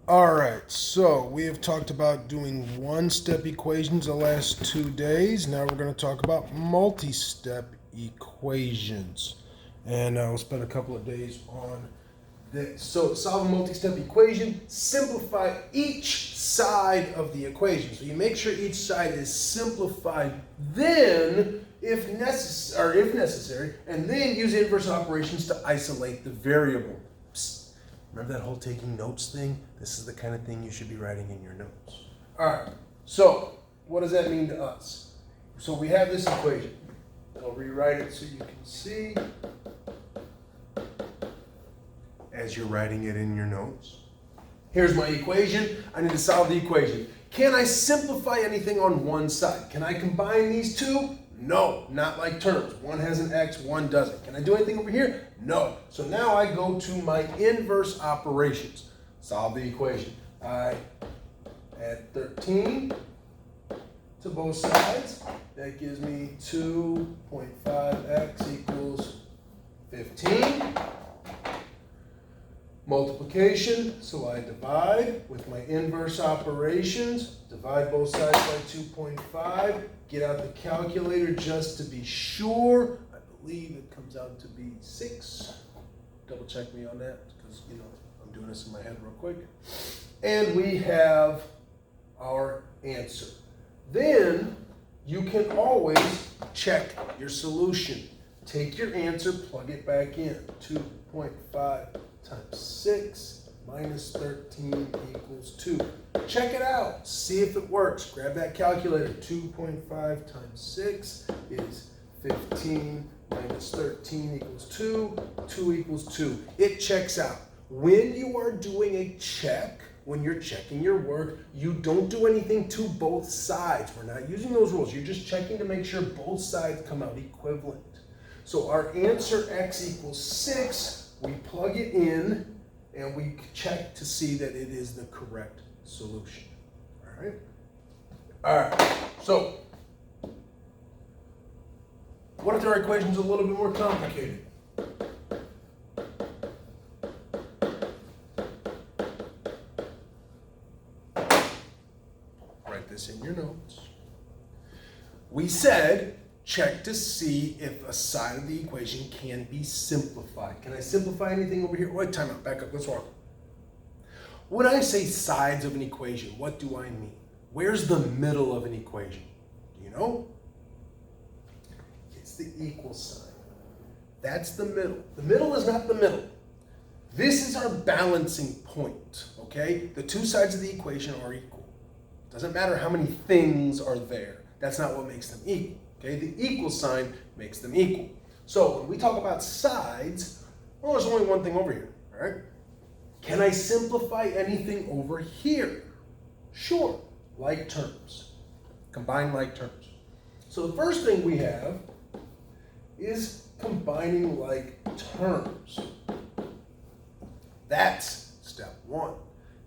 All right, so we have talked about doing one-step equations the last 2 days. Now we're going to talk about multi-step equations. And we'll spend a couple of days on this. So to solve a multi-step equation, simplify each side of the equation. So you make sure each side is simplified, then, if necessary, and then use inverse operations to isolate the variable. Remember that whole taking notes thing? This is the kind of thing you should be writing in your notes. All right, so what does that mean to us? So we have this equation. I'll rewrite it so you can see as you're writing it in your notes. Here's my equation. I need to solve the equation. Can I simplify anything on one side? Can I combine these two? No, not like terms. One has an x, one doesn't. Can I do anything over here? No. So now I go to my inverse operations. Solve the equation. I add 13 to both sides. That gives me 2.5x equals 15. Multiplication, so I divide with my inverse operations. Divide both sides by 2.5. Get out the calculator just to be sure. I believe it comes out to be 6. Double check me on that because, I'm doing this in my head real quick. And we have our answer. Then you can always check your solution. Take your answer, plug it back in. 2.5 times 6 minus 13 equals 2. Check it out. See if it works. Grab that calculator. 2.5 times 6 is 15 minus 13 equals 2. 2 equals 2. It checks out. When you are doing a check, when you're checking your work, you don't do anything to both sides. We're not using those rules. You're just checking to make sure both sides come out equivalent. So our answer x equals 6. We plug it in and we check to see that it is the correct solution. All right. So what if our equation's a little bit more complicated? Write this in your notes. We said check to see if a side of the equation can be simplified. Can I simplify anything over here? Wait, time out, back up, let's walk. When I say sides of an equation, what do I mean? Where's the middle of an equation? Do you know? It's the equal sign. That's the middle. The middle is not the middle. This is our balancing point, okay? The two sides of the equation are equal. Doesn't matter how many things are there. That's not what makes them equal. Okay, the equal sign makes them equal. So when we talk about sides, well, there's only one thing over here, all right? Can I simplify anything over here? Sure, like terms. Combine like terms. So the first thing we have is combining like terms. That's step one.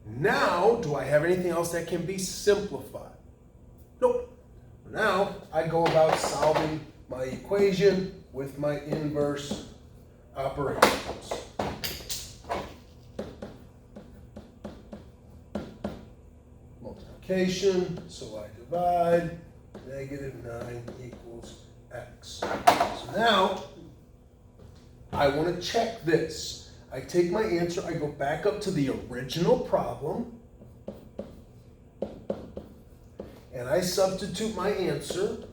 Now, do I have anything else that can be simplified? Nope. Now, I go about solving my equation with my inverse operations. Multiplication, so I divide, -9 equals x. So now, I want to check this. I take my answer, I go back up to the original problem, and I substitute my answer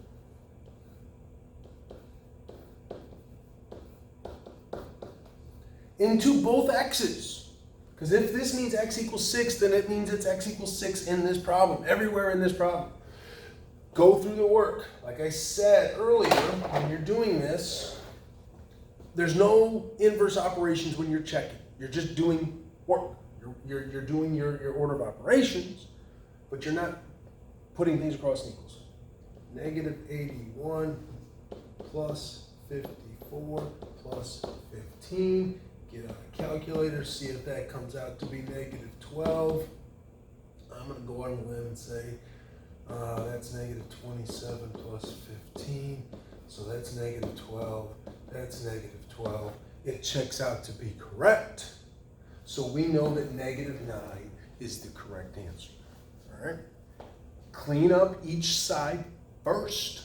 into both x's. Because if this means x equals 6, then it means it's x equals 6 in this problem, everywhere in this problem. Go through the work. Like I said earlier, when you're doing this, there's no inverse operations when you're checking. You're just doing work. You're doing your order of operations, but you're not putting things across in equals. -81 plus 54 plus 15. Get out a calculator, see if that comes out to be -12. I'm going to go on a limb and say that's -27 plus 15. So that's -12. That's -12. It checks out to be correct. So we know that -9 is the correct answer. All right? Clean up each side first,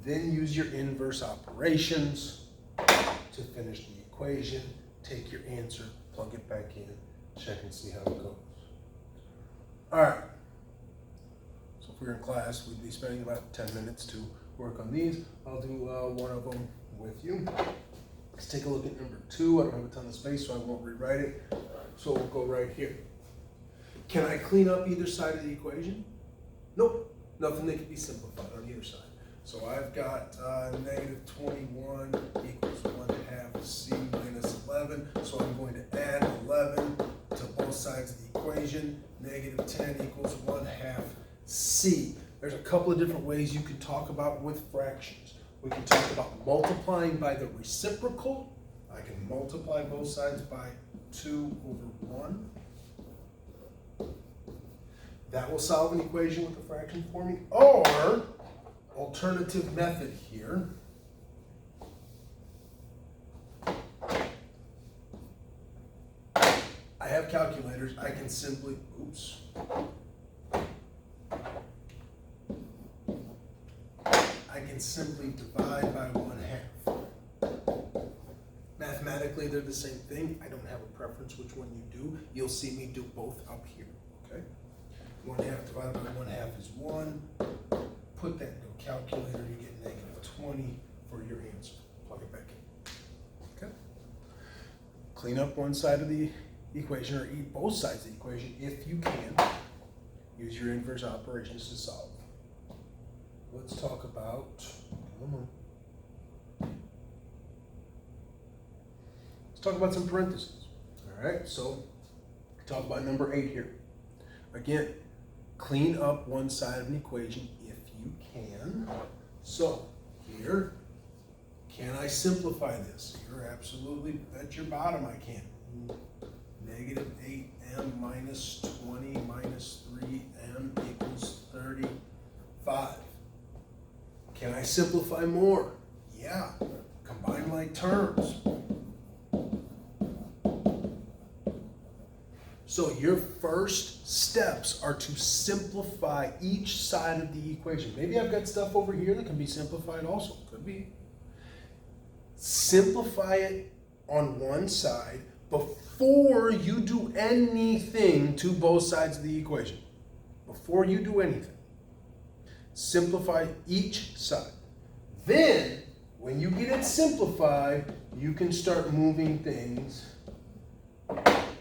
then use your inverse operations to finish the equation. Take your answer, plug it back in, check and see how it goes. All right. So if we were in class, we'd be spending about 10 minutes to work on these. I'll do one of them with you. Let's take a look at number 2. I don't have a ton of space, so I won't rewrite it. So we'll go right here. Can I clean up either side of the equation? Nope. Nothing that can be simplified on either side. So I've got negative 21 equals 1/2 c minus 11. So I'm going to add 11 to both sides of the equation. Negative 10 equals 1/2 c. There's a couple of different ways you can talk about with fractions. We can talk about multiplying by the reciprocal. I can multiply both sides by 2 over 1. That will solve an equation with a fraction for me. Or, alternative method here. I have calculators. I can simply, I can simply divide by 1/2. Mathematically, they're the same thing. I don't have a preference which one you do. You'll see me do both up here, okay? 1/2 divided by 1/2 is 1. Put that into a calculator, you get negative 20 for your answer. Plug it back in, okay? Clean up one side of the equation, or eat both sides of the equation if you can. Use your inverse operations to solve. Let's talk about, let's talk about some parentheses. All right, so talk about number 8 here. Again, clean up one side of an equation if you can. So here, can I simplify this? You're absolutely, bet your bottom I can. Negative 8m minus 20 minus 3m equals 35. Can I simplify more? Yeah, combine like terms. So your first steps are to simplify each side of the equation. Maybe I've got stuff over here that can be simplified also, could be. Simplify it on one side before you do anything to both sides of the equation. Before you do anything. Simplify each side. Then, when you get it simplified, you can start moving things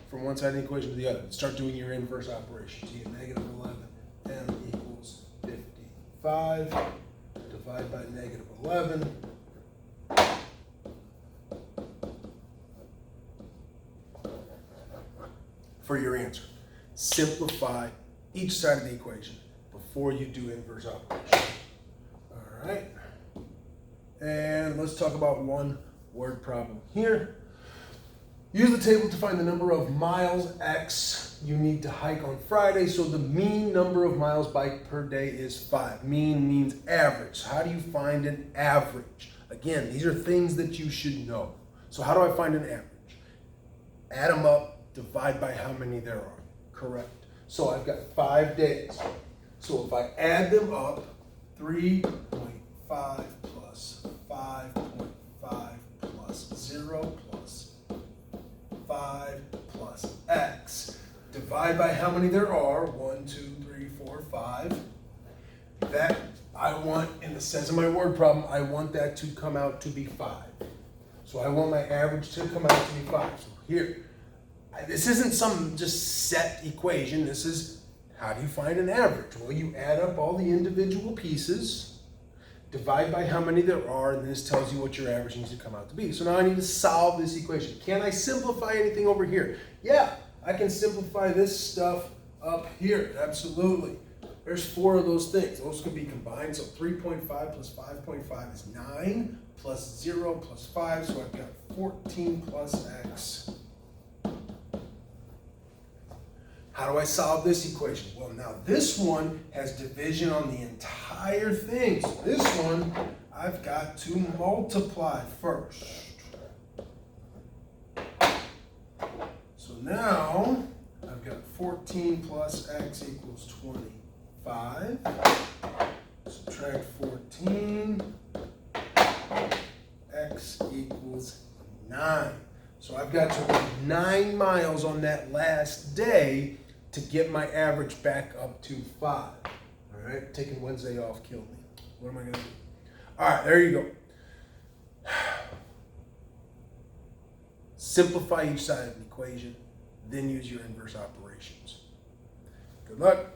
from one side of the equation to the other. Start doing your inverse operations. You get negative 11m equals 55. Divide by negative 11. For your answer. Simplify each side of the equation before you do inverse operations. All right. And let's talk about one word problem here. Use the table to find the number of miles X you need to hike on Friday. So the mean number of miles biked per day is 5. Mean means average. How do you find an average? Again, these are things that you should know. So how do I find an average? Add them up. Divide by how many there are. Correct. So I've got 5 days. So if I add them up, 3.5 plus 5.5 plus 0 plus 5 plus X. Divide by how many there are. 1, 2, 3, 4, 5. That I want, and it says in my word problem, I want that to come out to be 5. So I want my average to come out to be 5. So here. This isn't some just set equation. This is, how do you find an average? Well, you add up all the individual pieces, divide by how many there are, and this tells you what your average needs to come out to be. So now I need to solve this equation. Can I simplify anything over here? Yeah, I can simplify this stuff up here. Absolutely. There's 4 of those things. Those could be combined. So 3.5 plus 5.5 is 9, plus 0 plus 5. So I've got 14 plus X. How do I solve this equation? Well, now this one has division on the entire thing. So this one, I've got to multiply first. So now, I've got 14 plus x equals 25. Subtract 14, x equals 9. So I've got to run 9 miles on that last day to get my average back up to 5. All right, taking Wednesday off killed me. What am I going to do? All right, there you go. Simplify each side of an equation, then use your inverse operations. Good luck.